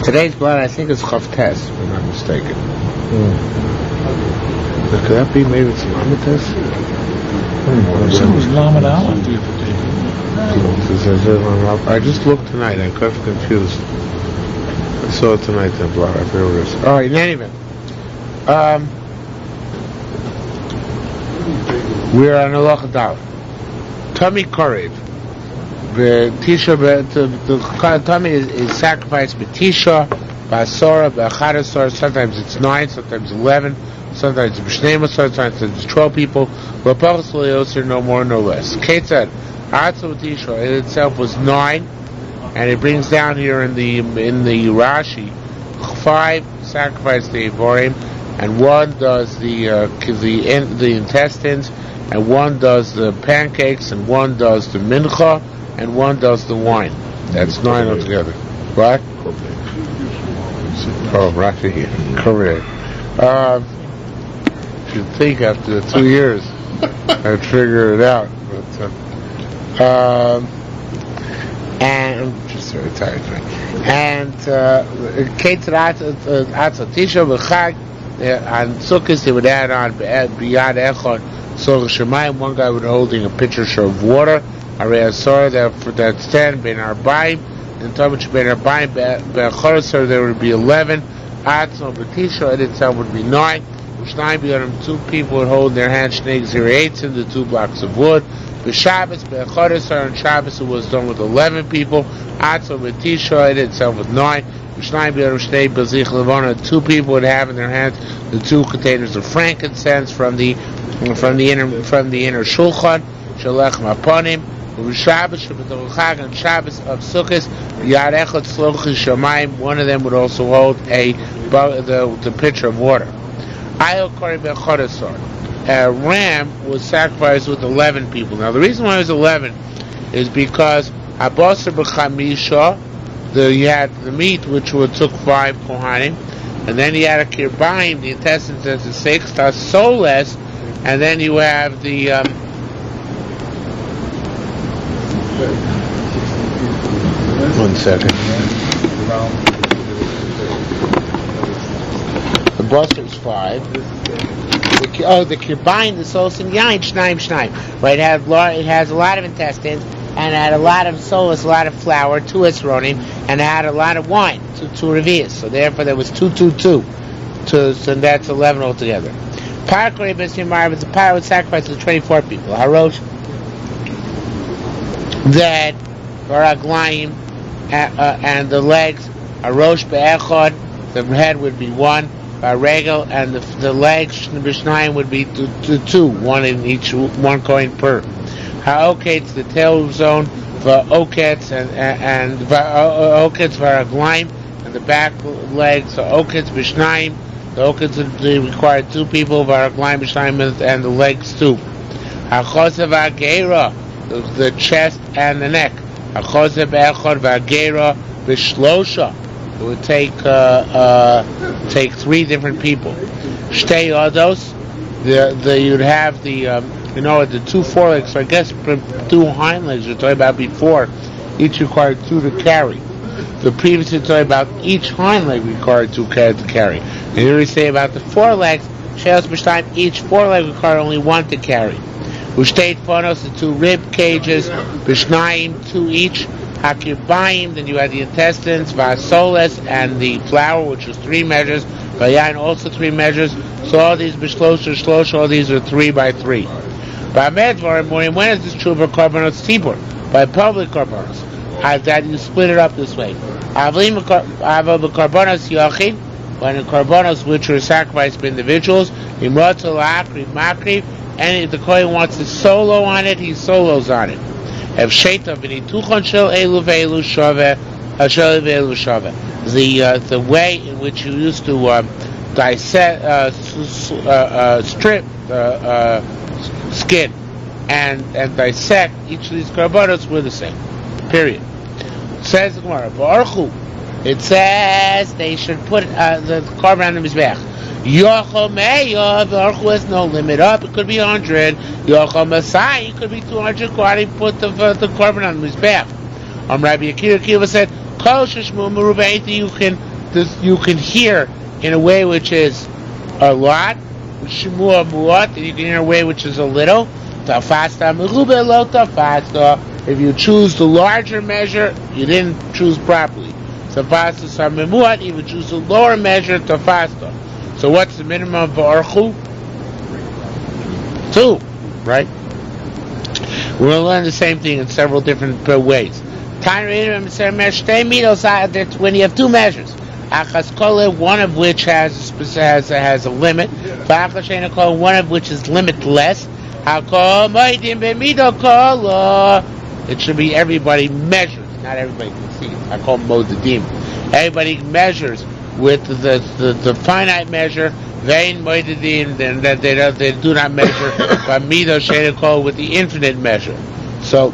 Today's blood, I think, is Chavtes, if I'm not mistaken. Could that be maybe it's Lamates? So it was Lamed Aleph. I just looked tonight. I'm kind of confused. I saw it tonight in the blood. I forget what it is. All right, in any event. We're on Halacha Daled. Tummy Korev. The tummy is sacrificed b'tisha, b'asora, b'achadasor. Sometimes it's 9, sometimes 11, sometimes it's b'shnei, sometimes it's 12 people. L'pachas l'yoser, no more, no less. Kate said, Atzah b'tisha, it itself was 9, and it brings down here in the Rashi 5 sacrifice the Evorim, and 1 does the intestines, and 1 does the pancakes, and 1 does the mincha, and 1 does the wine. That's 9 altogether. What? Oh, right here. Correct. You'd think after 2 years I'd figure it out. But, and I'm just very tired. And on Sukkot they would add on Biyad Echon Sorach Shemayim. One guy would holding a pitcher of water. Arei that's 10. Ben Arbaim, and Tomich Ben Arbaim Be'achorasor there would be 11. Atzon B'tisha it itself would be 9. Ushnayim B'yonim 2 people would hold in their hands Shnei Gzirei in the 2 blocks of wood. B'Shabbos Be'achorasor on Shabbos it was done with 11 people. Atzon B'tisha it itself with 9. Ushnayim B'yonim Shnei B'zich Levana 2 people would have in their hands the 2 containers of frankincense from the inner shulchan Shalech Maponim. Shabbos on Shabbos of Sukkot, Yad Echad Slochi Shamayim. One of them would also hold the pitcher of water. Ayil Kori Bechodasor. A ram was sacrificed with 11 people. Now the reason why it was 11 is because Abasar B'Chamisha, you had the meat which took 5 kohanim, and then you had a kirbayim, the intestines as the 6, tasoles, and then you have the 1 second. The bus is 5. The kirbine, the souls and yain, shnaim. Right, it has a lot of intestines, and it had a lot of souls, a lot of flour, 2 esronim, and it had a lot of wine, 2 revias. So therefore there was 2. So that's 11 altogether. Parakori b'simar, but the power would sacrifice to 24 people. Harosh. That Baraglaim and the legs, Arosh Be'echad, the head would be 1, Baregel, and the legs, Bishnayim would be 2, 1 in each, 1 coin per. Ha'okets, the tail zone, Va'okets, and Va'okets Baraglaim, and the back legs, Okets Bishnayim, the Okets would require 2 people, Baraglaim Bishnayim, and the legs 2. Ha'chosev Ha'geira, the chest and the neck. Achozeb echad v'agera b'shlosha. It would take 3 different people. Shtei odos. You'd have the 2 forelegs. So I guess 2 hind legs we're talking about before. Each required 2 to carry. The previous we're talking about each hind leg required 2 to carry. And here we say about the forelegs. Sheos b'shtayim. Each foreleg required only 1 to carry. Ushteit phonos, the 2 rib cages, b'shnayim, 2 each, hakirbayim, then you had the intestines, vasoles, and the flour, which was 3 measures, vayayin, also 3 measures, so all these b'shlosha, all these are 3 by 3. By medvar, when is this true for korbanos tibur? By public korbanos. That you split it up this way. Avlim b'korbanos yachid, when the korbanos which are sacrificed by individuals, imrotzol akriv makriv, and if the Kohen wants to solo on it, he solos on it. The way in which you used to dissect, strip skin and dissect each of these korbanos were the same. Period. Says the Gemara, it says they should put the korban on the mizbeach. Yochel Meya, the Aruch has no limit up. It could be 100. Yochel Masai, it could be 200. Kwari put the korban on his back. Rabbi Akiva said, Kol Shishmu Merubah, anything you can this you can hear in a way which is a lot, shimua muat, and you can hear a way which is a little. Tafasta merube lo tafasta. If you choose the larger measure, you didn't choose properly. Tafasta samemuat. If you choose the lower measure, tafasta. So what's the minimum for orchu? 2, right? We're going to learn the same thing in several different ways. When you have 2 measures, one of which has a limit, one of which is limitless. It should be everybody measures, not everybody can see it. I call modedim. Everybody measures with the finite measure. Vein modedim, then that they do not measure, but mido shenikol with the infinite measure. So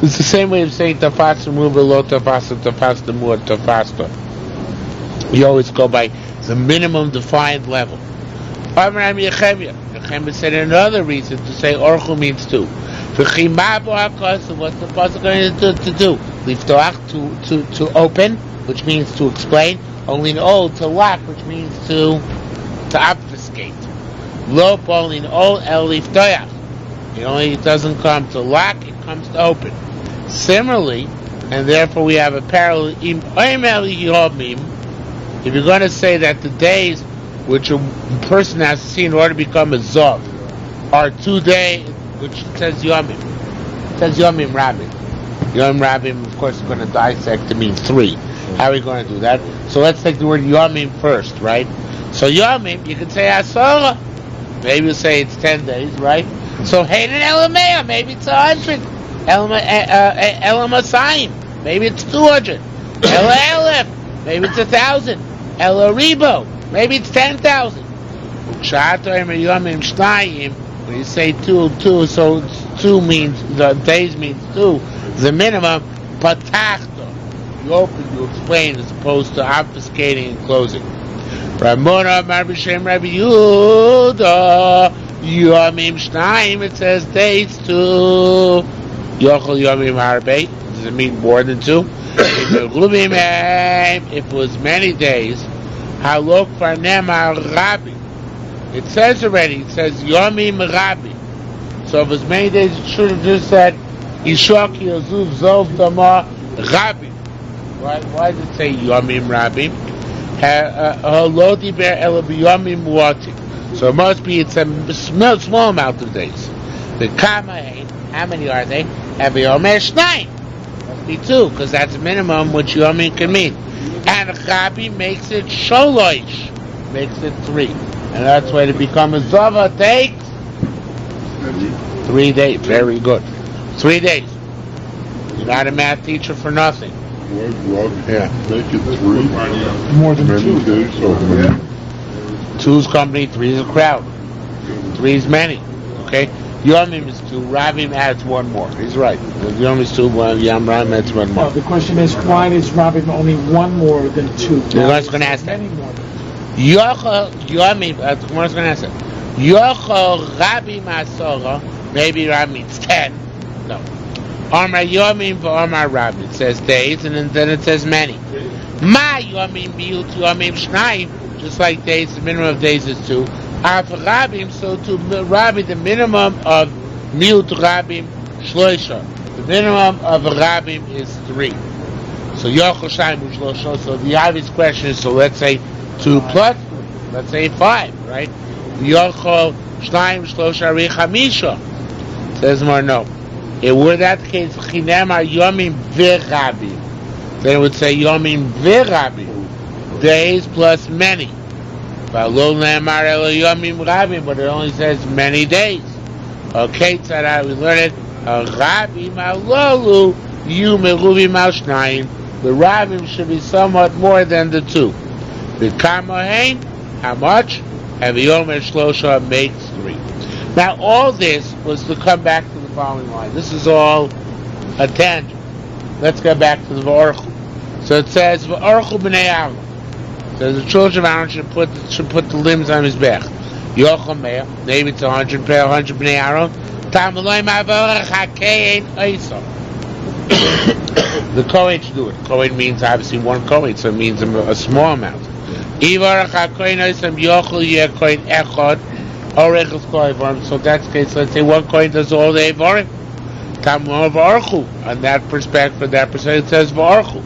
it's the same way of saying tafasta muva lo tafasta tafasta muva tafasta. You always go by the minimum defined level. Yechemia said another reason to say orchu means 2. What's the pasuk going to do? Liftoach, to open, which means to explain. Only in old to lock, which means to obfuscate. Lo polin ol el liftoach. It doesn't come to lock; it comes to open. Similarly, and therefore we have a parallel. If you're going to say that the days which a person has to see in order to become a Zov are 2 days, which says Yomim. It says Yomim Rabim. Yomim Rabim, of course, is going to dissect to mean 3. How are we going to do that? So let's take the word Yomim first, right? So Yomim, you can say Asora. Maybe you say it's 10 days, right? So Hayden Elamea, maybe it's 100. Elamasayim, maybe it's 200. Ela Elef, maybe it's 1,000. Ela Rebo, maybe it's 10,000. When you say 2, so 2 means, the days means 2. The minimum, patachto. You open, you explain, as opposed to obfuscating and closing. Ramona Marbishem Rabbi Yehuda Yomim Shnaim. It says days 2. Yochel Yomim Harbe. Does it mean more than 2? If it was many days, Halok Farnema Rabbi. It says already. It says Yomim Rabbi. So if it was many days, it should have just said Ishok Yozuv Zov Dama Rabbi. Why did it say Yomim Rabbi? So it must be it's a small amount of days. The Kamahain, how many are they? Every Omer 9. Must be 2, because that's a minimum which Yomim can mean. And Rabbi makes it Sholoish, makes it 3. And that's why to become a Zava takes 3 days. Very good. 3 days. You're not a math teacher for nothing. Yeah. Make it 3. More than 2. 2's company, 3 is a crowd. 3 is many. Okay? Yomim is 2, Rabim adds 1 more. He's right. Yom is 2, Yom Rabim adds 1 more. No, the question is, why is Rabim only 1 more than 2? I was going to ask that. Yochel Yomim, Gemara's going to ask that. Yochel Rabim Asora, maybe Rabim means 10. No. Amar Yomim v'Amar Rabim. It says days, and then it says many. Ma Yomim biyut Yomim Shnaim. Just like days, the minimum of days is 2. Af Rabim, so to Rabim, the minimum of Miut Rabim Shloisha. The minimum of Rabim is 3. So Yochel Shnaim Shloisha. So the obvious question is, so let's say 2 plus 3. Let's say 5, right? Yochel Shnaim Shloisha Richamisha. Says more, no. It were that case, Chinema Yomim V'Rabim. Then it would say Yomim V'Rabim. Days plus many. But Lo Ne'emar Elo Yomim Rabim, but it only says many days. Okay, Tzara, we learn it. Rabim Alolu Yu Merubim Al Shnayim. The Rabim should be somewhat more than the 2. The Kamohain, how much? And the Yomer Shlosha makes 3. Now all this was to come back to the following line. This is all a tangent. Let's go back to the V'orchu. So it says V'orchu b'nei Aaron. So the children of Aaron should put the limbs on his back. Yochel Meah, maybe it's 100 b'nei Aaron. Tam v'loy ma'avorach hakein oisam. The Kohen should do it. Kohen means obviously one Kohen, so it means a small amount. So in that case, let's say one Kohen does all the Evarim. On that perspective, it says V'archu.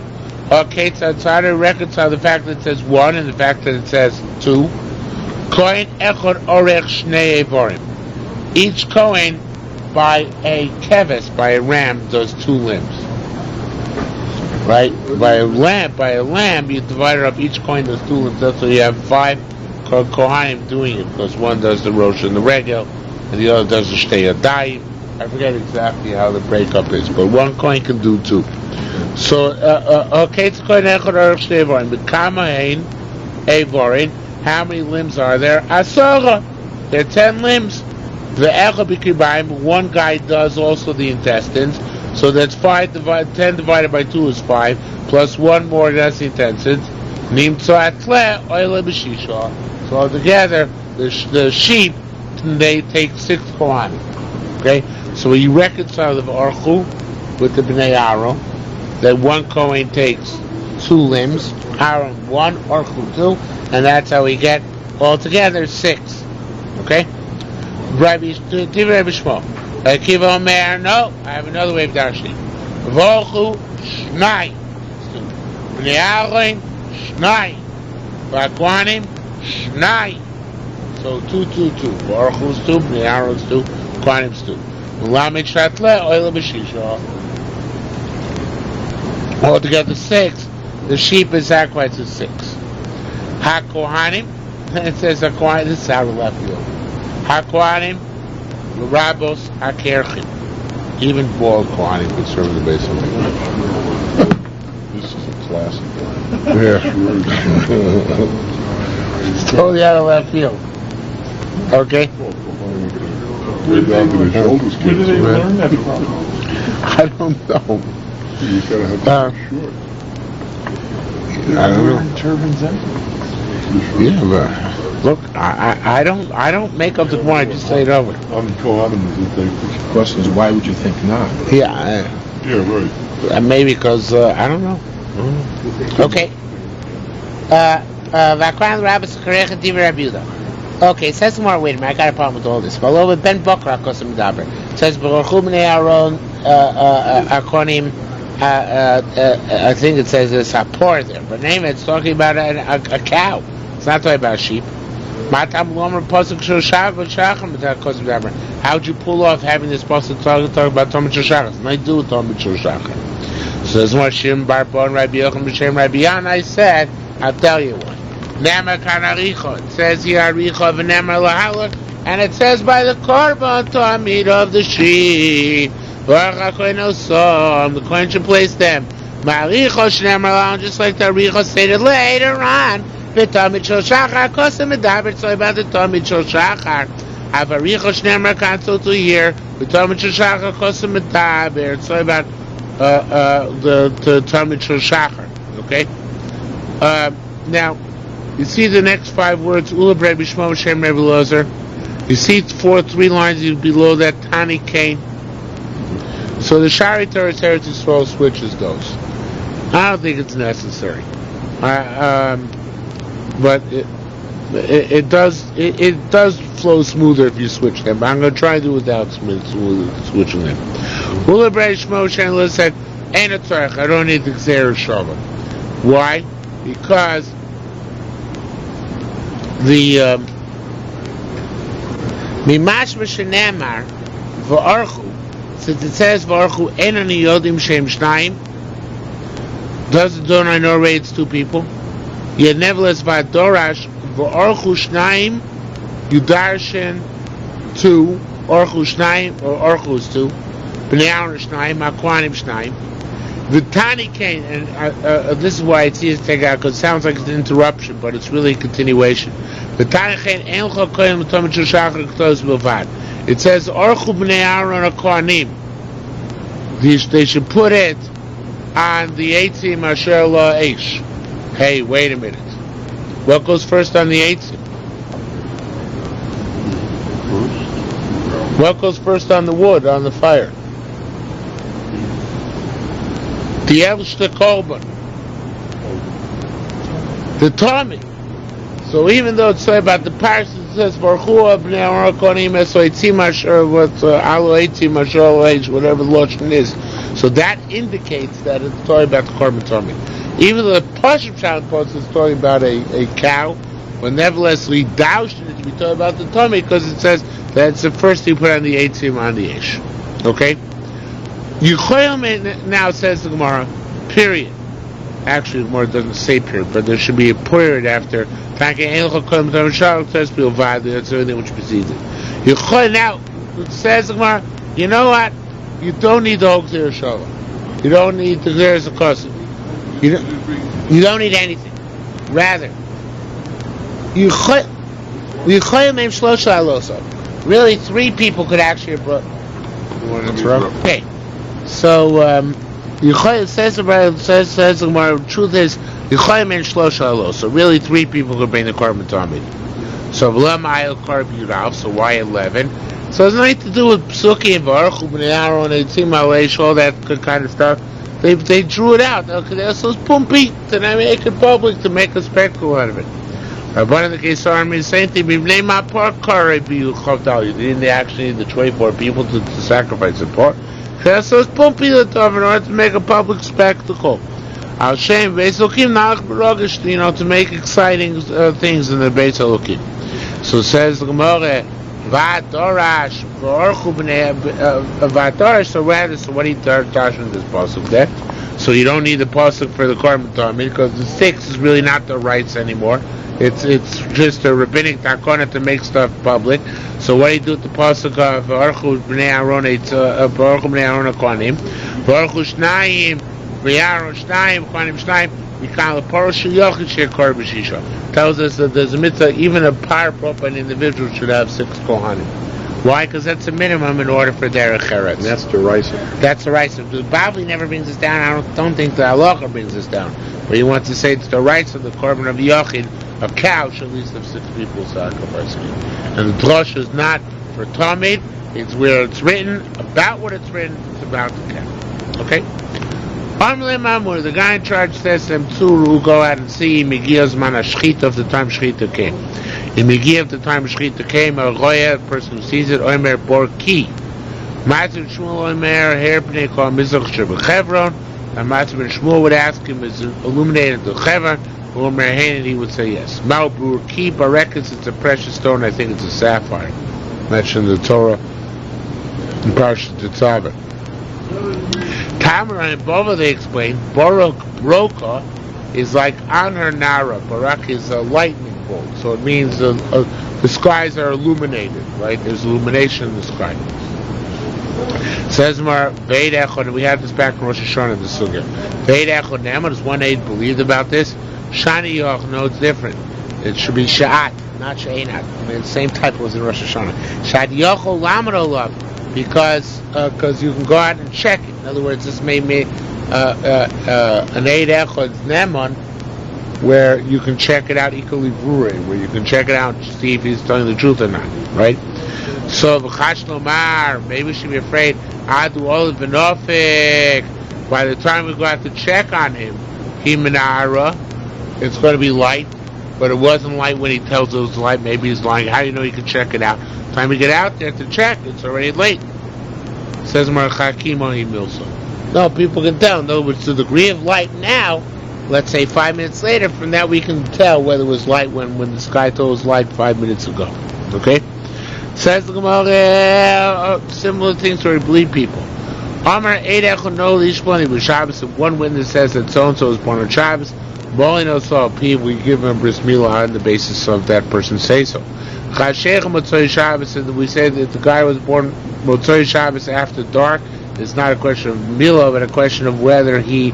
Okay, so it's hard to reconcile the fact that it says one and the fact that it says two. Kohen echad orech shnei evarim. Each Kohen, by a keves, by a ram, does two limbs. Right? By a lamb, you divide it up. Each Kohen does two limbs. So you have 5 Kohanim doing it, because one does the rosh and the regel, and the other does the shtei adayim. I forget exactly how the breakup is, but one Kohen can do 2. So, okay, it's Kohen echad orech shnei evarim. But kama hein evarim. How many limbs are there? Asara. There are 10 limbs. The echad b'kibayim. One guy does also the intestines. So that's 10 divided by 2 is 5. Plus one more, that's the intestines. Nimtzo atle oile b'shisha. So altogether, the sheep, they take 6 kohanim. Okay? So we reconcile the V'archu with the Bnei Aaron. That one Kohen takes 2 limbs. Aaron 1, Archu 2. And that's how we get altogether 6. Okay? Rabbi Shmuel. Akiva Omer, no, I have another way of darshaning. V'archu Shnai. Bnei Aaron Shnai. V'akwanim Shnai. So 2, 2, 2. V'archu's 2, Bnei Aaron's 2, Akwanim's 2. Ulamid Shatle Oile B'shisha. Altogether 6. The sheep is sacrificed to 6. HaKohanim, it says HaKohanim, this is out of left field. HaKohanim, L'Rabos HaKerchim. Even bald Kohanim could serve in the base of the This is a classic. Yeah. It's totally out of left field. Okay? Way down to the shoulders. Where did they learn that from? I don't know. You gotta have shiur. I don't know. Turbans in? Yeah, but look, I don't make up the point. I just say it over. On the Kohanim, isn't they? The question is, why would you think not? Yeah, Yeah, right. maybe because I don't know. Okay. Vakran Rabbis Karecha Diva Rabuda. Okay, it says more. Wait a minute, I got a problem with all this. Well, over Ben Bokra Kosim Daber. It says Baruchu Bnei Aaron Akonim. I think it says it's a poor there, but name it's talking about a cow. It's not talking about sheep. How would you pull off having this pasuk talk about Talmud Shachar? Nothing to do with Talmud Shachar. So there's more Shim Bar Bon Rabbi Yochanan B'Shem Rabbi Yan. I said, I'll tell you one. Nema kan aricha. It says here aricha v'nema lahalach, and it says by the korban tamid of the sheep. The Kohen should place them. Just like the Aricha stated later on. The Tamid Shel Shachar, Kosim Medaber, it's about the Tamid Shel Shachar. Have Aricha Shnemer Kanto to here. The Tamid Shel Shachar, Kosim Medaber, it's about the Tamid Shel Shachar. Okay? Now, you see the next 5 words, Ula Bred Bishmo Shem Rebbe Lozer. You see 3 lines below that Tani Kane. So the Shari Torah's Heritage Yisrael switches those. I don't think it's necessary, but it does flow smoother if you switch them. But I'm going to try to do without switching them. Shmuel said, "Ain't a tzarech. I don't need the Gzeir Shabbat." Why? Because the Mimash V'Shenemar V'Archu. Since it says V'Archu Ein Ani Yodim Shem Shnayim, don't I know already it's 2 people? Yet nevertheless V'Adorash V'Archu Shnayim Yudarshan 2 Archu Shnayim or Archu's 2 Bnei Aaron Shnayim Akwanim Shnayim V'Tani Kain, and this is why it's easy to take out because it sounds like it's an interruption, but it's really a continuation. V'Tani Kain Ein L'Chol Kohen L'Tomid Shel Shachar K'tos B'Vad. It says, Orchu B'nei Aaron HaKohanim. They should put it on the Eitzim Asher La Eish. Hey, wait a minute. What goes first on the Eitzim? What goes first on the wood, on the fire? The Elshta Kolban. The Tommy. So even though it's about the parsha, it says Varchua b'nei Aaron Kohanim Eso Eitzim Asher Alo Eitzim Asher Alo Eish, whatever the lashon is. So that indicates that it's talking about the Korban Tommy. Even though the Pashup Shalom Post is talking about a cow, but nevertheless we doused it to be talking about the Tommy because it says that it's the first thing you put on the Eitzim on the Eish. Okay? Yuchoyim now says the Gemara, period. Actually, the Gemara doesn't say period, but there should be a period after. Says people value that's everything which precedes it. Yuchoyim now says the Gemara, you know what? You don't need the whole Yerushalmi. You don't need the Geras Akosim. You don't need anything. Rather, Yuchoyim Em Shlosha Aloso. Really, 3 people could actually have brought. You want to interrupt? Okay. So, says the Gemara, the truth is, Yuchoyim Em Shlosha Aloso. So really, 3 people could bring the Korban Tommy. So, V'lam Ayel Korb Yurav. So why 11? So it's nothing to do with Psuki and Baruch B'nei Aaron, Eitzim Aleish, all that good kind of stuff. They drew it out. Okay, so it's pumpy to make it public, to make a spectacle out of it. One of the Kesar means the same thing. They didn't actually need the 24 people to sacrifice the pork. So it's pumpy in order to make a public spectacle. Al Shem Beis Elokim Nalach B'Rogish, to make exciting things in the Beis Elokim. So it says the Gemara, V'Dorash V'Orchu B'nei V'Dorash. So what he does in this pasuk there? So you don't need the pasuk for the Korban Tommy because the 6 is really not the rights anymore. It's just a rabbinic takana to make stuff public. So what do you do with the pasuk of V'Orchu B'nei Aaron? It's V'Orchu B'nei Aaron Kohanim. V'Orchu Shnayim V'Aaron Shnayim Kohanim Shnayim. Tells us that there's a mitzvah, even a powerful an individual should have 6 kohanim. Why? Because that's a minimum in order for derech eretz. And that's the Raisa. That's the Raisa. The Bavli never brings us down. I don't think the halacha brings us down. But he wants to say it's the rights of the korban of Yochid. A cow should at least have 6 people sacrificing it. And the drush is not for Talmud. It's where it's written, about what it's written, it's about the cow. Okay? The guy in charge says to them, who go out and see Megiyah's man Shechita of the time Shechita came. In Megiyah of the time Shechita came, a Roya, a person who sees it, Omer Bor Ki. Matzah Shmuel Omer, Her Pnei Kol Mizrach Shebechevron, and Matzah ben Shmuel would ask him, is it illuminated to Chevron? Omer Hain, and he would say yes. Mao Bor Ki, Barekis, it's a precious stone, I think it's a sapphire. Mentioned in the Torah, in Parashat Tetzaveh. Tamara and Bova, they explain, Broka is like on her Nara. Barak is a lightning bolt. So it means the skies are illuminated, right? There's illumination in the sky. Says Mar, Veid Echad, and we had this back in Rosh Hashanah in the Sugya. Veid Echad Nema, does one aid believed about this? Shani Yoch, no, it's different. It should be Sha'at, not Sha'inat. I mean, the same type was in Rosh Hashanah. Sha'at Yochel Lamed Olav. Because you can go out and check it. In other words, this made me an Eid Echad Neman, where you can check it out equally Vure, where you can check it out and see if he's telling the truth or not, right? So V'chash Lomar, maybe we should be afraid. Adu Olav Benofik. By the time we go out to check on him, Himanara, it's going to be light, but it wasn't light when he tells us it was light. Maybe he's lying. How do you know you can check it out? Time we get out there to check, it's already late. Says Marchakim Ohi Milso. No, people can tell. In other words, to the degree of light now, let's say 5 minutes later, from that we can tell whether it was light when the sky told us light 5 minutes ago. Okay? Says the Gemara, similar things where we believe people. Amar Eid Echad No Lishboni B'Shabbos. If one witness says that so-and-so was born on Shabbos, Boli No Saw Piv, we give him bris milah on the basis of that person say so. Chashech Motzoi Shabbos, and we say that the guy was born Motzoi Shabbos after dark. It's not a question of milah, but a question of whether he's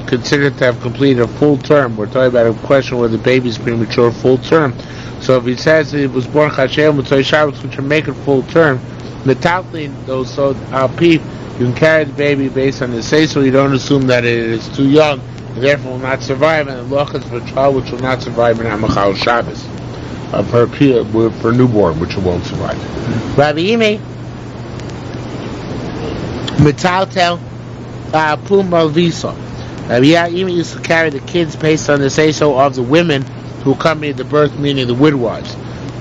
considered to have completed a full term. We're talking about a question whether the baby's premature full term. So if he says that he was born Chashech Motzoi Shabbos, which will make it full term, Metatlin, though, so Alpif, you can carry the baby based on the say so. You don't assume that it is too young, and therefore will not survive, and the loch is for a child which will not survive in Hamachal Shabbos. For newborn, which it won't survive. Rabbi Yime, Metaltel, Pum Malvisa. Yuma used to carry the kids based on the say-so of the women who accompanied the birth, meaning the midwives.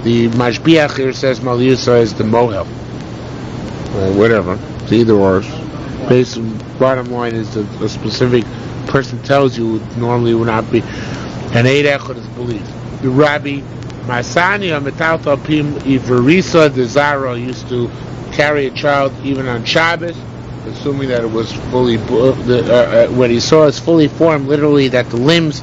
The Mashbiach here says Malvisa is the Mohel. Whatever. It's either or. Bottom line is that a specific person tells you normally would not be. And Eid Echad is believed. The Rabbi Masania Metalta Pim Iverisa de Zara used to carry a child even on Shabbos, assuming that it was fully, when he saw it's fully formed, literally that the limbs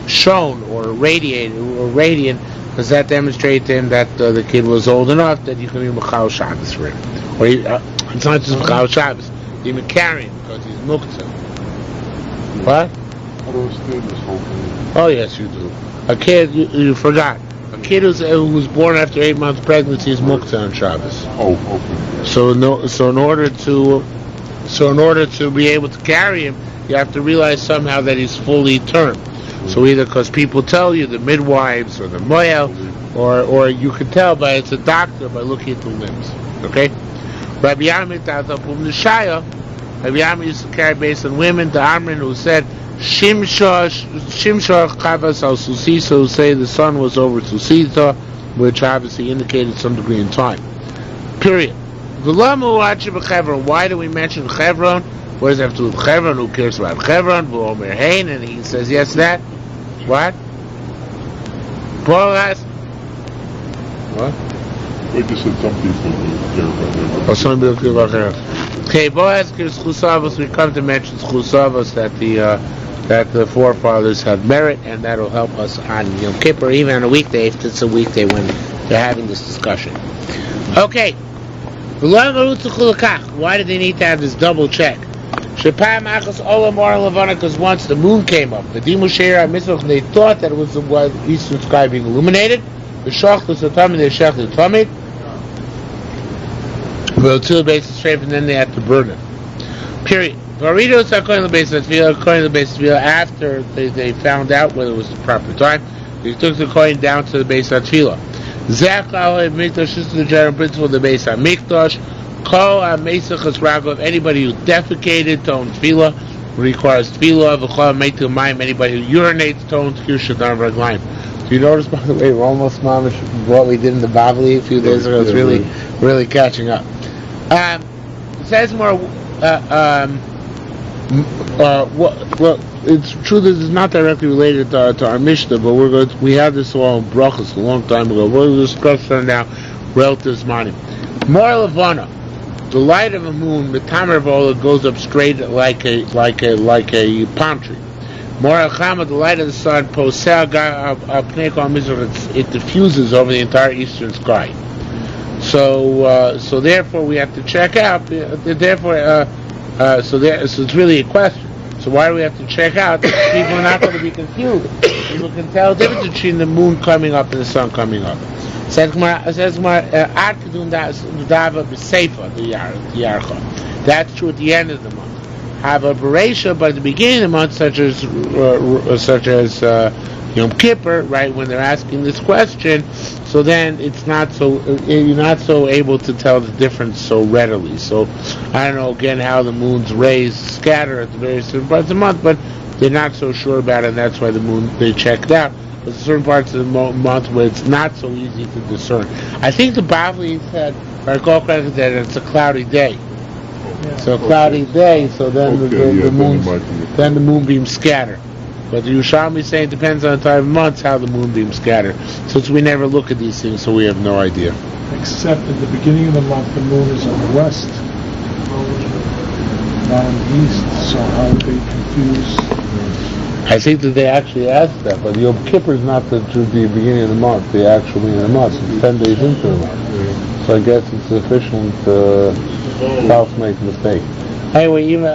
shone or radiated or radiant, because that demonstrated to him that the kid was old enough that you can be Mechal Shabbos for him. Or it's not just Mechal Shabbos, even carrying because he's Muktzah. What? I don't understand this whole thing. Oh yes, you do. A kid, you forgot. A kid who's born after 8 months pregnancy is Muktzah on Shabbos. Oh, okay. So in order to be able to carry him, you have to realize somehow that he's fully termed. So either because people tell you, the midwives or the moel, or you can tell by it's a doctor by looking at the limbs. Okay? Rabbi Yami used to carry based on women. The Amrin who said Shimshah Chavas al Susisa, who say the sun was over Susita, which obviously indicated some degree in time. Period. Why do we mention Chevron? What does it have to do with Chevron? Who cares about Chevron? And he says yes, that. What? Boaz? What? I just said some people care about that. Oh, some people care about Chevron. Okay, Boaz gives Chusavos. We come to mention Chusavos that the forefathers have merit, and that will help us on Yom Kippur, even on a weekday, if it's a weekday when they're having this discussion. Okay. Why did they need to have this double check? Because once the moon came up, the they thought that it was the eastern sky being illuminated. The shachtus the tamid, they shachtus the tamid. Well, to the base of straight, and then they had to burn it. Period. Varidos according to the base of the after they found out whether it was the proper time, they took the coin down to the base of tefillah. Zechal Mikdash is the general principle of the base of Mikdash. Kol Mesachas Ragov, anybody who defecated tones tefillah requires tefillah. V'chol Meitu Mayim, anybody who urinates tones Kirshadan Raglaim. Do you notice, by the way, we're almost mamish what we did in the Bavli a few days ago? It's really catching up. It says more. Well, it's true that it's not directly related to our Mishnah, but we had this all in Brachos a long time ago. We'll discuss that now. Relative Zmanim. More Levana, the light of a moon, Mitamer Vola, goes up straight like a palm tree. More Chama, the light of the sun, Posel it diffuses over the entire eastern sky. So therefore we have to check out. So it's really a question. So why do we have to check out? People are not going to be confused. People can tell the difference between the moon coming up and the sun coming up. Says that's true at the end of the month. Have a bereisha, but at the beginning of the month, such as Yom Kippur, right, when they're asking this question, so then it's not so, you're not so able to tell the difference so readily. So I don't know again how the moon's rays scatter at the various different parts of the month, but they're not so sure about it, and that's why the moon they checked out. But there's certain parts of the month where it's not so easy to discern. I think the Bavli said, or Golkrak said, it's a cloudy day. Yeah. So a cloudy day, so then the moon beams scatter. But the Yerushalmi is saying it depends on the time of months how the moonbeams scatter. Since we never look at these things, so we have no idea. Except at the beginning of the month, the moon is on the west, not on the east. So how would they confuse? I think that they actually asked that, but Yom Kippur is not the beginning of the month, the actual beginning of the month. It's 10 days into the month. So I guess it's sufficient to help make a mistake. Anyway, even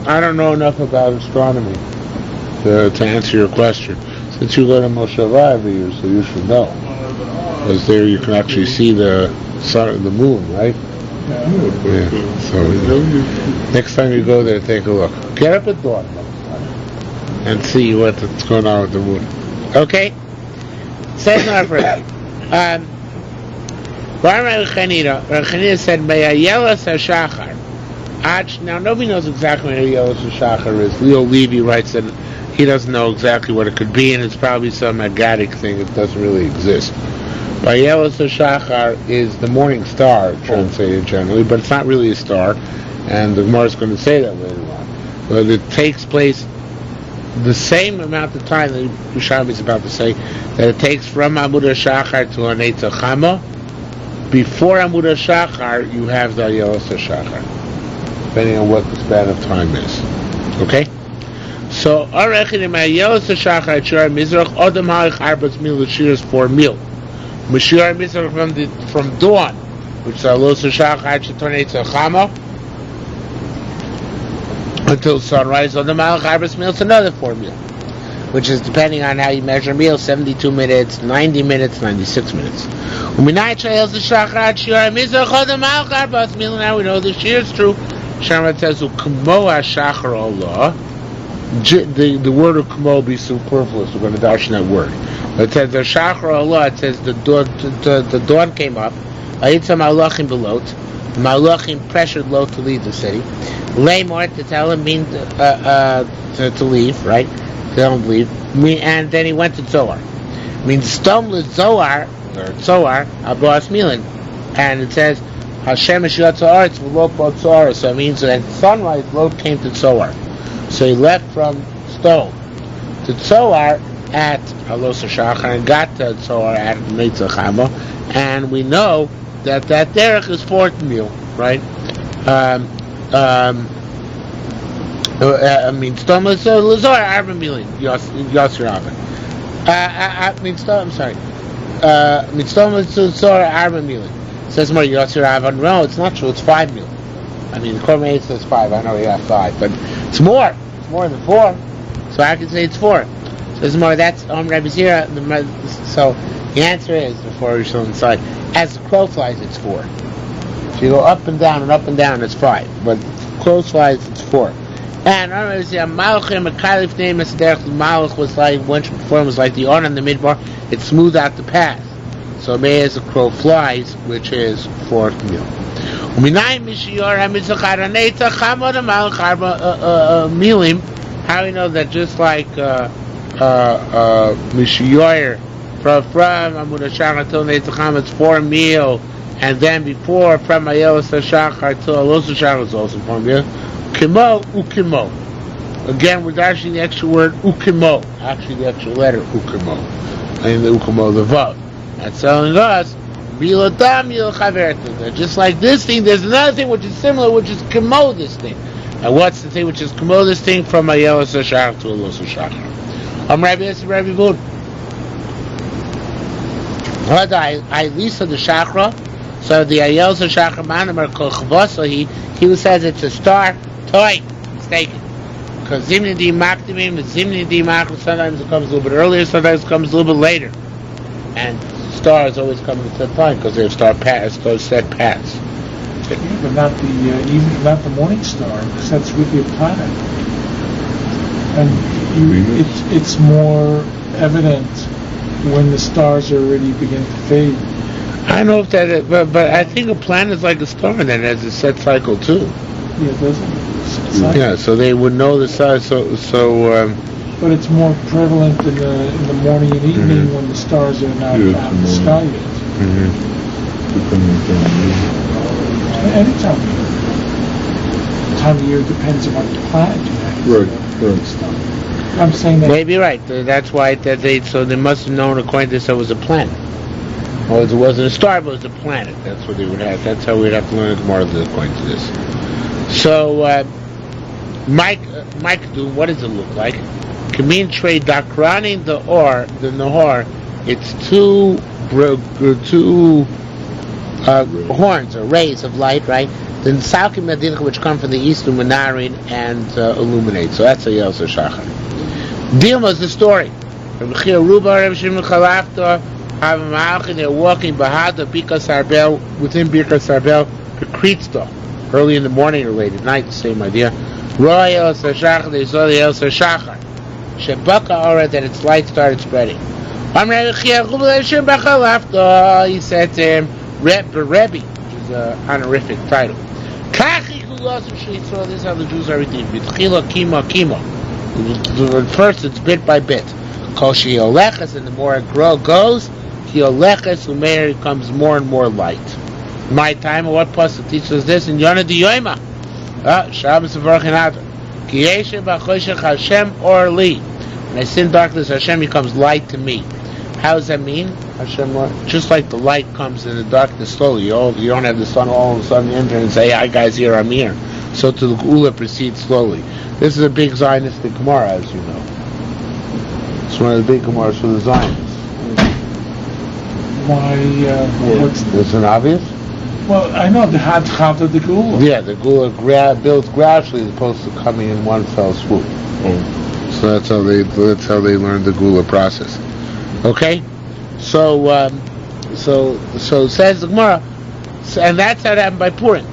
I don't know enough about astronomy to answer your question. Since you go to Moshavah every year, so you should know. Because there you can actually see the sun and the moon, right? Yeah. So next time you go there, take a look. Get up at dawn and see what's going on with the moon. Okay? Says not for Rav Chanina said, "Me'ayelas hashachar." Now, nobody knows exactly where Yelos Shachar is. Leo Levy writes that he doesn't know exactly what it could be, and it's probably some agadic thing that doesn't really exist. But Yelos Shachar is the morning star, translated generally, but it's not really a star, and the Gemara is going to say that later on. But it takes place the same amount of time that Yerushalmi is about to say, that it takes from Amud HaShachar to Hanetza Chama. Before Amud HaShachar, you have the Yelos Shachar, depending on what the span of time is. Okay? So, Arechin in my Yelos Shachar, Shiur Mizrach, Odom Ha'ich Arbas Mil, Shiur is 4 mil. Shiur Mizrach from dawn, which is Yelos Shachar, Hanetza Chama, until sunrise. Odom Ha'ich Arbas Mil, it's another 4 mil, which is depending on how you measure meal, 72 minutes, 90 minutes, 96 minutes. Now we know the shiur is true. Shemra says, the word of kamo be superfluous. We're going to dash that word. But it says the shachar Allah. It says the dawn came up. Ayitza malachim belot. The malachim pressured Lot to leave the city. Laymor to tell him means to leave, right? They don't leave. And then he went to Zohar. Means Stom Zohar or Zohar Abbas Milan, and it says Hashem Yishat Zohar Lot bought Zohar. So it means that at sunrise Lot came to Zohar. So he left from Stom to Zohar at Yelos Shachar and got to Zohar at Hanetza Chama, and we know that derech is 4th meal, right? Stom Zohar Arba Milan Yosir Avin. Stom Zohar Arba Milan. Says more Yosir Avin. No, it's not true. It's 5 mil. The Korban says 5. I know you have 5, but it's more. It's more than 4. So I can say it's 4. Says more. That's Rabbi Zira. So the answer is, before we show inside, as the crow flies, it's 4. If you go up and down, it's 5. But crow flies, it's 4. And I remember saying, Malachim, a caliph name is Derech. The Malach was like, once before, was like the on in the midbar. It smoothed out the path. So may as the crow flies, which is 4th meal. How we know that just like Mishior from Amud HaShachar till Hanetza Chama, it's 4 meal, and then before from Yelos HaShachar till Yelos HaShachar is also 4 meal. Kimo, ukimo. Again, we're dashing the extra word ukimo. Actually, the extra letter ukimo. And the ukimo, the vav. That's telling us, that just like this thing, there's another thing which is similar, which is kimo this thing. And what's the thing which is kimo this thing from Yelos HaShachar to Yelos HaShachar? Rabbi Vilna. I Lisa the Shachra. So the Yelos HaShachar Manamar Kochvasahi, he who says it's a star, toy, mistaken. Because Zimni Di Makdimim, Zimni Di Makdimim, sometimes it comes a little bit earlier, sometimes it comes a little bit later. And stars always come at a set time because they have set paths. Yeah, but not the morning star, because that's really a planet. And it's more evident when the stars already begin to fade. I don't know if that is, but I think a planet is like a star and it has a set cycle too. Yeah, it doesn't. Yeah, so they would know the size. But it's more prevalent in the morning and evening when the stars are not out in the sky yet. Any time of year depends on what planet you have. Right. I'm saying that. Maybe right. That's why so they must have known according to this it was a planet. Or it wasn't a star, but it was a planet. That's what they would have. That's how we'd have to learn more according to this. So, Mike, what does it look like? Kamin trade dakrani the nahor. It's two horns or rays of light, right? Then Salkim Medincha, which come from the east, Luminarin and illuminate. So that's a Yelos HaShachar. Dilma is the story. They're walking within Birkas Arbel, Bekritzda, early in the morning or late at night, the same idea. They saw the Yelos HaShachar. Shebaka Ora, that its light started spreading. He said to him, Rebbe, which is an honorific title. This is how the Jews are redeemed. First, it's bit by bit. And the more it goes, it becomes more and more light. My time, what pasuk teaches us this in Yonah di Yoima? Shabbos v'Varchin Ki yeshem b'choshech Hashem or li. When I sin darkness, Hashem becomes light to me. How does that mean? Hashem, just like the light comes in the darkness slowly. You don't have the sun all of a sudden enter and say, "Hi guys, here I'm here." So to the Geula proceeds slowly. This is a big Zionistic Gemara, as you know. It's one of the big Gemaras for the Zionists. Why? Is it obvious? Well, I know the Hadchat of the Geula. Yeah, the Geula builds gradually as opposed to coming in one fell swoop. So that's how they learn the Geula process. Okay, so says the Gemara, and that's how it happened by Purim.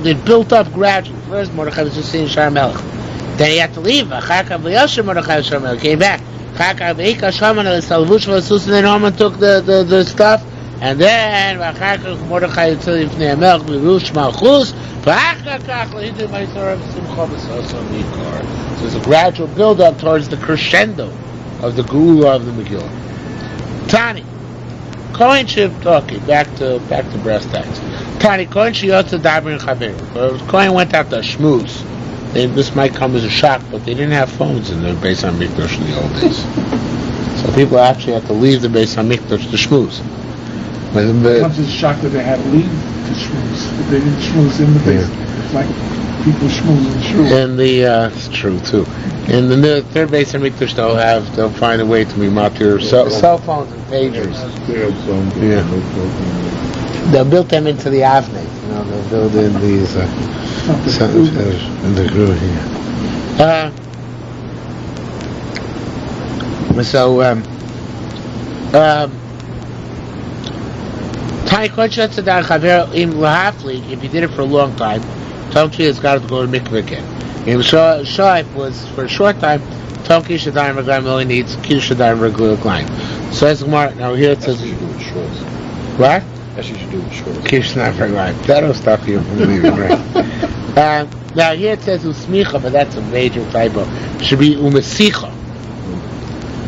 They built up gradually. First, Mordechai was just saying Shar Melech. Then he had to leave. Came back. And then Haman took the stuff, and then Mordechai so it's a gradual build up towards the crescendo of the Geula of the Megillah. Tani, Kohen okay, back to brass tacks. Tani, Kohen Shiyotza Dabrin Chaver. Kohen went out to schmooze. This might come as a shock, but they didn't have phones in their Beis HaMikdash in the old days. So people actually had to leave the Beis HaMikdash to schmooze. It comes as a shock that they had to leave to schmooze. They didn't schmooze in the Beis. It's like people schmooze in shul. And it's true too. In the third Beis HaMikdash, they'll find a way to be matir cell phones and pagers. Yeah. They'll build them into the avnei. They'll build in these. In the groove here. If you did it for a long time, Tomchi has got to go to mikveh again. If Shaif was for a short time, Tomki Shadayim Raglayim only needs Kiddush Shadayim Raglayim. So as Gemara, now here it says, what? That's what you should do with shorts. Kiddush Shadayim Raglayim. That'll stop you from leaving, right? Now here it says Usmicha, but that's a major typo. It should be Umesicha.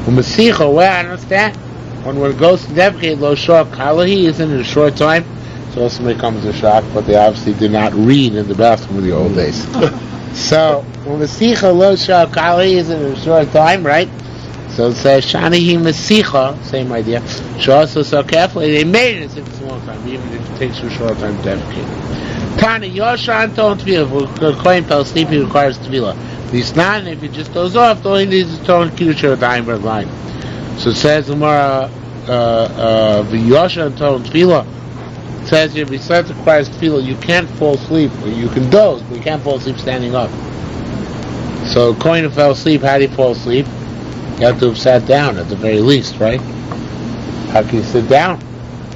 Umesicha, well, I understand. When it goes to Devke, Lo Shor Kalahi isn't in a short time. So also may come as a shock, but they obviously did not read in the bathroom in the old days. So, Umesicha Lo Shor Kalahi isn't in a short time, right? So it says Shanihi Mesicha, same idea. So also so carefully, they made it as if it's a long time, even if it takes you a short time to Devke. Tani, Yosha Anton Tvila, Kohen fell asleep, he requires Tvila. Nisnan, if he just goes off, all he needs is Torah Kiddush or Daim Raglayim. So it says Gemara, Yosha Anton Tvila. It says here, besides requires Tvila, you can't fall asleep, or you can doze, but you can't fall asleep standing up. So Kohen fell asleep, how did he fall asleep? You have to have sat down at the very least, right? How can you sit down?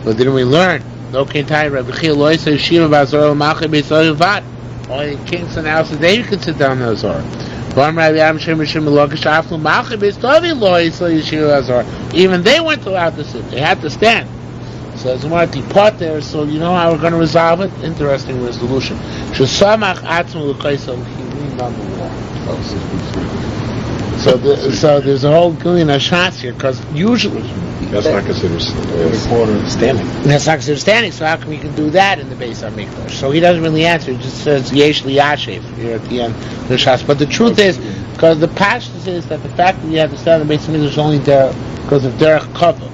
But didn't we learn? No Kentai Rabbi Chil Loi says Shiva Bazor Malchi Beisoy Vat. Only in kings and houses they could sit down in the Azor. Even they weren't allowed to sit. They had to stand. So as one depart there, so you know how we're going to resolve it? Interesting resolution. Shesamach Atzmu L'Kaisel, he leaned on the wall. So there's a whole Gillian Ashas here, because usually that's not considered standing. That's not considered standing, so how come we can do that in the Beis HaMikdash? So he doesn't really answer, he just says Yesh Liyashev here at the end of the Shas. But the truth is, because the Pashtus is that the fact that you have to stand in the Beis HaMikdash is only there because of Derech Kavod,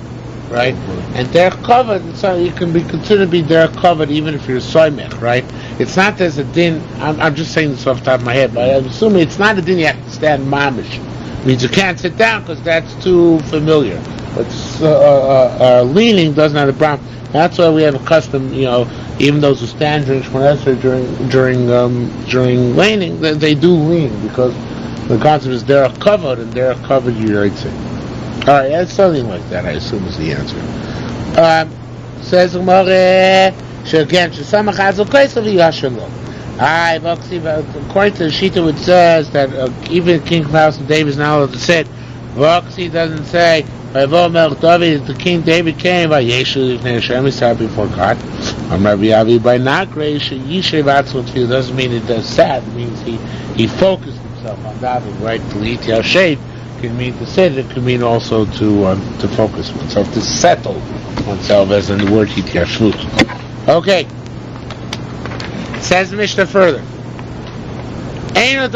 right? And Derech Kavod, so you can be considered to be Derech Kavod even if you're Soymech, right? It's not there's a din, I'm just saying this off the top of my head, but I'm assuming it's not a din you have to stand mamish. It means you can't sit down because that's too familiar. But leaning doesn't have a problem. That's why we have a custom, even those who stand during Shmoneh Esrei during laning, they do lean because the concept is derech kavod, and derech kavod you right say. All right, it's something like that. I assume is the answer. Says Gemara, again, shesamach hazel kaisav yashalom. According to the Shita, it says that even King of House of David is not allowed to sit Voxy doesn't say, the King David came by Yeshu before God. Rabbi Avi by not Yishev doesn't mean it does sad. It means he focused himself on davening, right? To eat Yashev can mean to sit. It can mean also to focus oneself, to settle oneself, as in the word Yashvut. Okay. Says the Mishnah further. A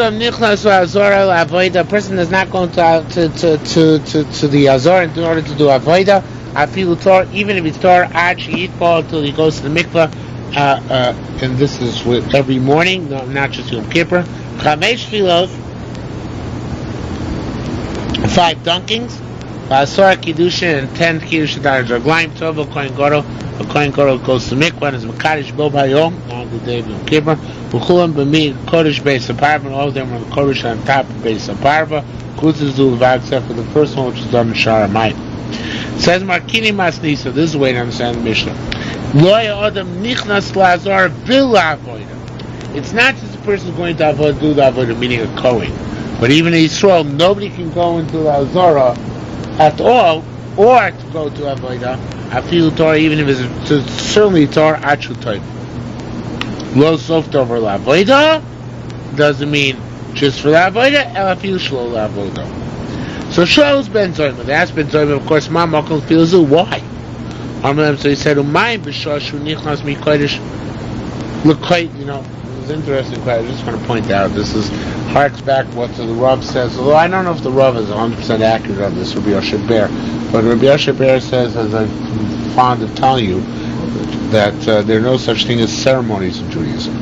person is not going to the Azor in order to do avodah. Even if he's Torah, until he goes to the mikvah, and this is with every morning, not just Yom Kippur. 5 dunkings, Asor Kiddushin, and 10 Kiddushin Raglaim Tov, a Kohen Gadol goes to mikvah and is Makadish Bo Bayom on the day of Yom Kippur. V'chulam b'mi Kodesh Beis Aparva, and all of them are the Kodesh on top of Beis Aparva. Kutzes do except for the first one, which is done in Shara Mayim. Says Markini Masnisa. This is the way to understand the Mishnah. Lo Adam Nichnas Lazar Villa Avoida. It's not just a person going to do the avodah, meaning a Kohen, but even in Israel, nobody can go into the Azora at all, or to go to avodah. Afilu Torah, even if it's certainly Torah Achu Torah. Lo soft over la avodah doesn't mean just for la avodah. El afilu shlo la avodah. So Shaul's ben Zoyim. They asked ben Zoyim, of course, Ma Makom Filazu. Why? So he said, Umayim b'shashu nichnas mi kodesh l'koyt. You know, it was interesting. I just want to point out this harks back what the Rav says. Although I don't know if the Rav is 100% accurate on this, Rabbi Yoshe Ber. But Rabbi Yoshe Ber says, as I'm fond of telling you, that there are no such thing as ceremonies in Judaism.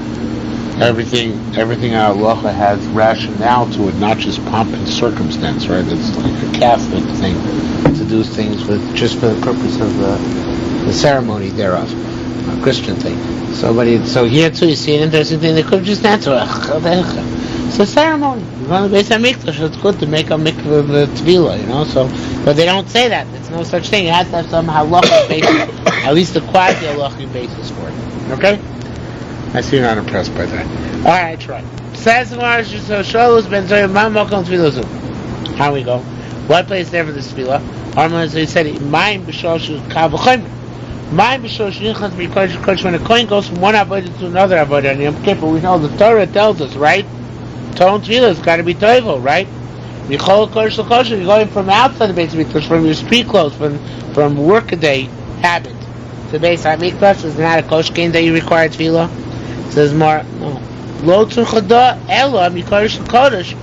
Everything halacha has rationale to it, not just pomp and circumstance, right? It's like a Catholic thing to do things with just for the purpose of the ceremony thereof, a Christian thing. So here too, you see an interesting thing. They could have just answered, it's a ceremony. You're going to Beis HaMikdash. It's good to make a mikveh tefillah, you know. So, but they don't say that. There's no such thing. It has to have some halacha basis, at least a quasi halacha basis for it. Okay. I see you're not impressed by that. All right, try. Says the Marash, so Sholus ben Zoyim, Ma Makom Tefillah. How we go? What place there for the tefillah? Arman, so he said, Mayim b'shoshu kavachim. Mayim b'shoshu nichnas b'kodesh. When a coin goes from one avodah to another avodah on Yom Kippur, we know the Torah tells us, right? Torah tefillah has got to be toivel, right? Michol kodesh l'kodesh. You're going from outside the Beis HaMikdash, from your street clothes, from workaday habit to Beis HaMikdash. Is not a koshkin that you require tefillah. Says more, no. Lo tzurchada ela mikodesh l'kodesh.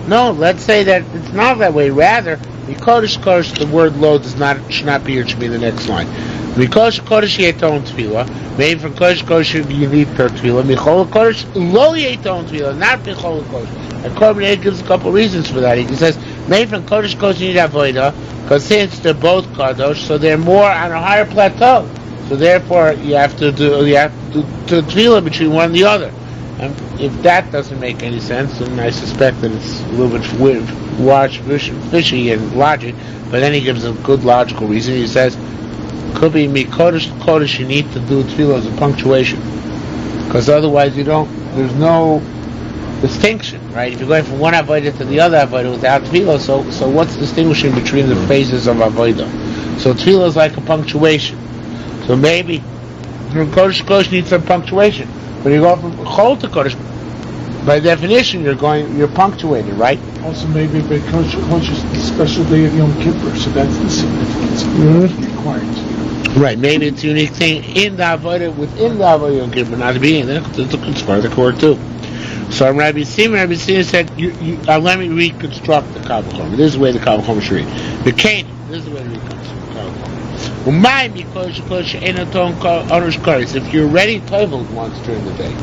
No, let's say that it's not that way. Rather, mikodesh l'kodesh, the word lo should not be here. It should be the next line. Mikodesh l'kodesh yeton tefillah. Maybe from kodesh l'kodesh you need tefillah. Michol l'kodesh lo yeton tefillah, not michol l'kodesh. And Korban gives a couple reasons for that. He says maybe from kodesh l'kodesh you need avodah, because since they're both kadosh, so they're more on a higher plateau. So therefore, you have to do tefillah between one and the other. And if that doesn't make any sense, then I suspect that it's a little bit fishy in logic. But then he gives a good logical reason. He says, could be mikodesh to kodesh. You need to do tefillah as a punctuation, because otherwise there's no distinction, right? If you're going from one avodah to the other avodah without tefillah, so what's distinguishing between the phases of avodah? So tefillah is like a punctuation. So maybe from kodesh to kodesh needs some punctuation. When you go from chol to kodesh, by definition you're punctuated, right? Also maybe because kodesh is the special day of Yom Kippur, so that's the significance of it required. Right, maybe it's a unique thing in the avodah, within the avodah Yom Kippur, not being there. It's part of the core too. So Rabbi Simon said, let me reconstruct the Kal V'chomer. This is the way the Kal V'chomer should read. The Canaan, this is the way to reconstruct the Kal V'chomer. If you're already toiveled once during the day,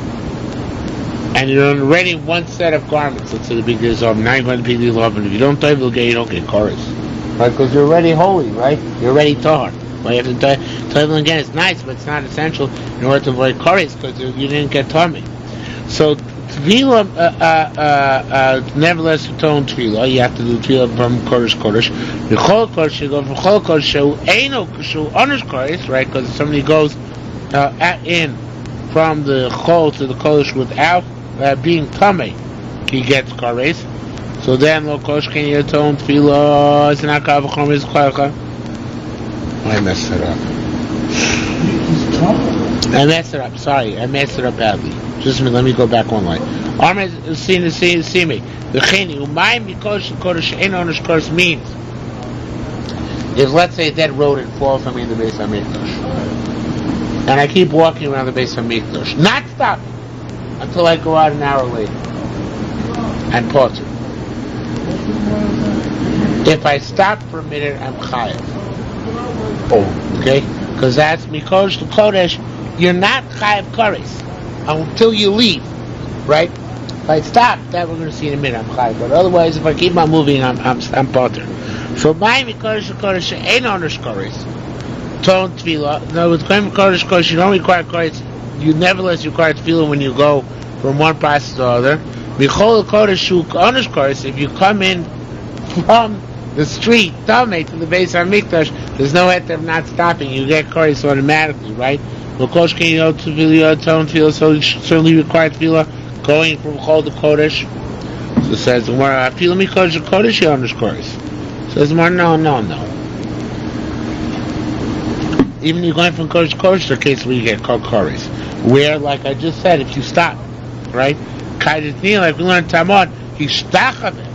and you're already one set of garments, let's say the big days of 9 going to be love, and if you don't toivel again, you don't get chorus, right? Because you're already holy, right? You're already tahar. Well, you have to toivel again. It's nice, but it's not essential in order to avoid chorus, because you didn't get tarmi. So tefillah, nevertheless, to tone tefillah, you have to do tefillah from kodesh. B'chol kodesh, you go from chol kodesh, shu honors kodesh, right? Because if somebody goes in from the chol to the kodesh without being tamei, he gets kodesh. So then, lo koshken yaton tefillah is not kavachom is kvarcha. I messed it up. He's talking. I messed it up. Sorry, I messed it up badly. Just a minute. Let me go back one line. Armin, see me. The chini umayim mikodesh kodesh ein onish kodesh means if, let's say, a dead rodent falls on me in the base of Mikdash, and I keep walking around the base of Mikdash, not stopping until I go out an hour later and pause it. If I stop for a minute, I'm chayav. Oh, okay? Because that's mikodesh to kodesh. You're not chayav kares until you leave, right? If I stop, that we're going to see in a minute. I'm chayav, but otherwise, if I keep on moving, I'm potter. So my mikodesh to kodesh ain't onish kares. Ton tefillah. In other words, going from kodesh to kodesh, you don't require kares. You nevertheless require tefillah when you go from one process to the other. Michol kodesh shu onish kares. If you come in from the street, Tamei, to the base of Mikdash, there's no head of not stopping. You get kares automatically, right? Because can you tefillah, so you certainly require tefillah going from Chol to Kodesh. So it says, tefillah mikodesh to Kodesh, you onish kares. Says more, no. Even you're going from Kodesh to Kodesh, there's a case where you get kares. Where, like I just said, if you stop, right? Kaidetni, like we learned Tamon, hishtachaveh.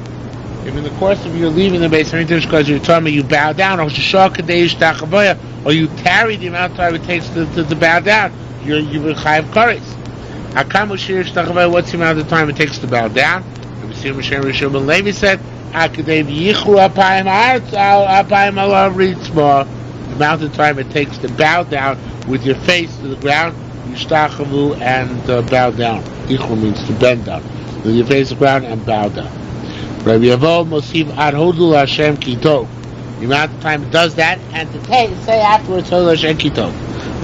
If in the course of your leaving the base of Mikdash because you're telling me you bow down, or you tarry the amount of time it takes to bow down, you're chayav kares. Akamu shiur shtachaveh, what's the amount of time it takes to bow down? Rishon ben Levi said, the amount of time it takes to bow down with your face to the ground, yishtachavu, and bow down. Yichru means to bend down. With your face to the ground and bow down. Rabbi Yavo Mosiv Ad Hodu Hashem Kitov. The amount of time it does that, and to say afterwards Hodu Hashem Kitov.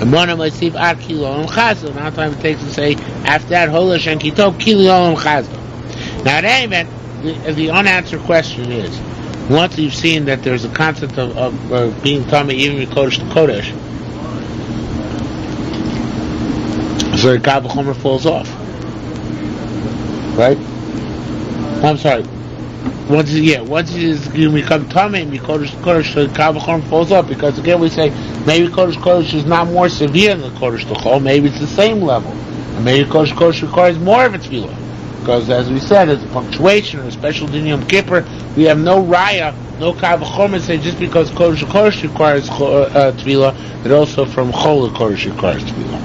And Mona Mosiv Ad Kilo Olam Chazdo. The amount of time it takes to say after that Hodu Hashem Kitov Kilo Olam Chazdo. Now, at any event, the unanswered question is, once you've seen that there's a concept of being Tamei even Kodesh to Kodesh, so the Kal V'chomer falls off, right? I'm sorry. Once you become Tamei and Kodesh to Kodesh, so the Kal V'chomer falls off, because again we say maybe Kodesh to Kodesh is not more severe than Kodesh to Chol, maybe it's the same level, and maybe Kodesh to Kodesh requires more of its tefillah. Because, as we said, as a punctuation or a special din Yom Kippur, we have no raya, no kal v'chomer say just because Kodesh Kodesh requires tefillah, that also from Chol Kodesh requires tefillah.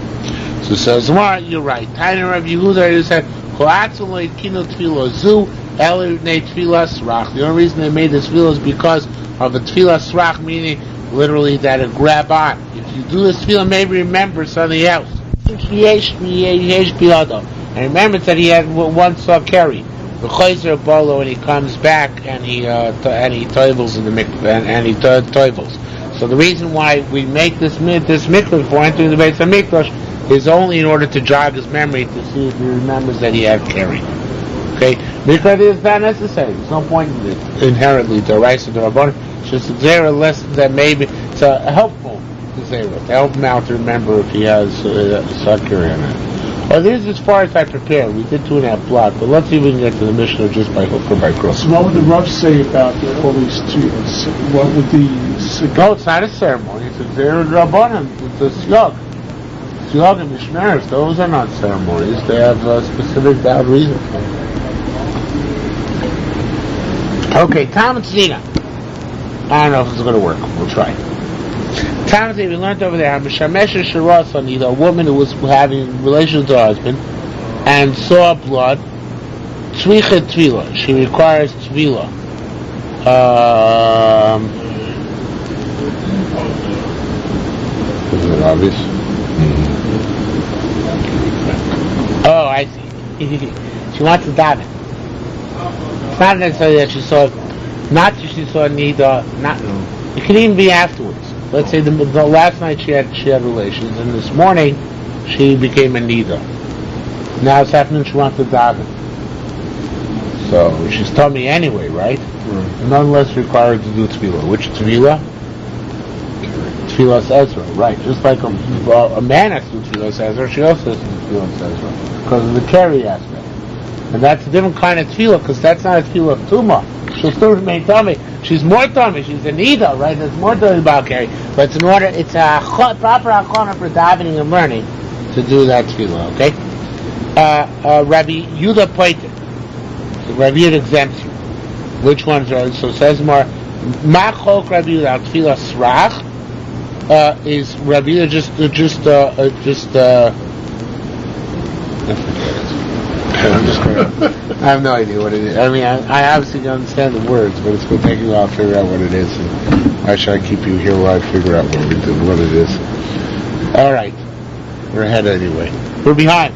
So says, you're right. Taina Rav Yehuda, you said, Koatzu lo yitkinu tefillah zu, elu nei tefillah srach. The only reason they made this tefillah is because of a tefillah srach, meaning literally that it grab on. If you do this tefillah, maybe remember something else. And remember that he had one saw carry. The chayzer bolo, and he comes back and he toivels in the mikveh, and he toivels. So the reason why we make this mikveh before entering the base of Mikdash is only in order to jog his memory to see if he remembers that he had carry. Okay, because it is not necessary. There's no point in it inherently to rise to the rabbanon. It's just a zera lesson that maybe it's a helpful zera to help him out to remember if he has carry on it. Well, this is as far as I prepared. We did 2.5 blocks, but let's see if we can get to the Mishnah just by hook or by crook. So what would the Rav say about all these two? What would the... No, it's not a ceremony. It's a Zerah Rabbanim. It's a Siyog. Siyog and Mishmeres, those are not ceremonies. They have a specific valid reason for them. Okay, Tam and Tzina. I don't know if this is going to work. We'll try. We learned over there, a woman who was having relations with her husband and saw blood, tzricha tvila, she requires tvila. Isn't it obvious? Oh, I see. She wants to daven. It's not necessarily that she saw, not that she saw nida, it can even be afterwards. Let's say the last night she had relations, and this morning she became a nida. Now it's happening she wants to daven. So she's told me anyway, right? Nonetheless required to do tefillah. Which tefillah? Tefillah Ezra, right? Just like a man has to do tefillah Ezra, she also has to do tefillah Ezra because of the carry aspect. And that's a different kind of tefillah, because that's not a tefillah of tumah. She'll still remain tummy. She's more tummy. She's a nida, right? There's more tummy about carry. But it's it's a proper achana for davening and learning to do that tefillah, okay? Rabbi Yudah Poiter. So Rabbi Yudah exempts you. Which ones are? So it says more. Machok Rabbi Yudah tefillah srach is Rabbi Yudah I have no idea what it is. I mean, I obviously don't understand the words, but it's going to take me a while to figure out what it is. And why should I keep you here while I figure out what it is? All right. We're ahead anyway. We're behind.